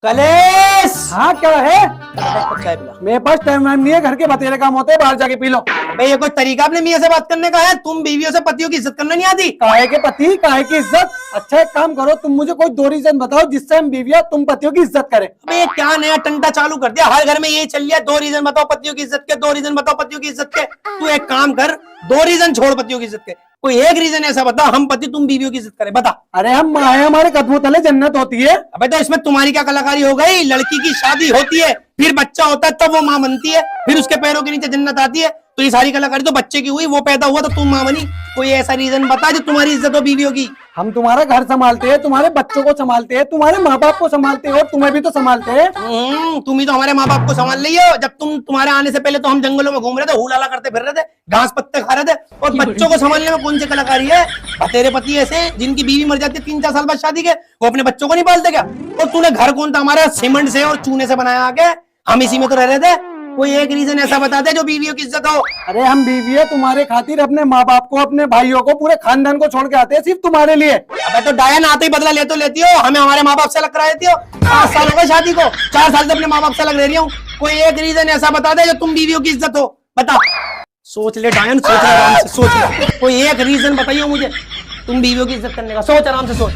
कलेश। हाँ क्या है? चाय पिला। मेरे पास टाइम वाइम नहीं है, घर के बतेरे काम होते हैं, बाहर जाके पी लो। भाई ये कोई तरीका अपने मियाँ से बात करने का है? तुम बीवियों से पतियों की इज्जत करना नहीं आती? काहे के पति, काहे की इज्जत? अच्छा एक काम करो, तुम मुझे कोई दो रीजन बताओ जिससे हम बीवियां तुम पतियों की इज्जत करें। अबे ये क्या नया टंटा चालू कर दिया? हर घर में ये चल रहा है, दो रीजन बताओ पतियों की इज्जत के, दो रीजन बताओ पतियों की इज्जत के। तू एक काम कर, दो रीजन छोड़ पतियों की इज्जत के, कोई एक रीजन ऐसा बता हम पति तुम बीवियों की इज्जत करें, बता। अरे हम माँ हैं, हमारे कदमों तले जन्नत होती है। अबे तो इसमें तुम्हारी क्या कलाकारी हो गई? लड़की की शादी होती है, फिर बच्चा होता है, तब वो मां बनती है, फिर उसके पैरों के नीचे जन्नत आती है। तो ये सारी कलाकारी तो बच्चे की हुई, वो पैदा हुआ तो तुम मां बनी। कोई ऐसा रीजन बता जो तुम्हारी इज्जत हो बीवियों की। हम तुम्हारा घर संभालते हैं, तुम्हारे बच्चों को संभालते हैं, तुम्हारे माँ बाप को संभालते हैं और तुम्हें भी तो संभालते हैं। तुम ही तो हमारे माँ बाप को संभाल रही हो। जब तुम्हारे आने से पहले तो हम जंगलों में घूम रहे थे, हुलाला करते फिर रहे थे, घास पत्ते खा रहे थे, और बच्चों को संभालने में कौन सी कलाकारी है? तेरे पति ऐसे जिनकी बीवी मर जाती है 3-4 साल बाद शादी के, वो अपने बच्चों को नहीं पालते क्या? और तूने घर कौन था हमारे सीमेंट से और चूने से बनाया आके? हम इसी में तो रह रहे थे। कोई एक रीजन ऐसा बता दे जो बीवियों की इज्जत हो। अरे हम बीवी है तुम्हारे खातिर, अपने माँ बाप को, अपने भाइयों को, पूरे खानदान को छोड़ के आते हैं सिर्फ तुम्हारे लिए। अबे तो डायन आते ही बदला लेती हो, हमें हमारे माँ बाप से अलग करा देती हो। 5 साल हो गए शादी को, 4 साल से अपने माँ बाप से अलग रह रही हूँ। कोई एक रीजन ऐसा बता दे जो तुम बीवियों की इज्जत हो, बता। सोच ले डायन, सोच ले आराम से, सोच ले। कोई एक रीजन बताइए मुझे तुम बीवियों की इज्जत करने का, सोच आराम से सोच।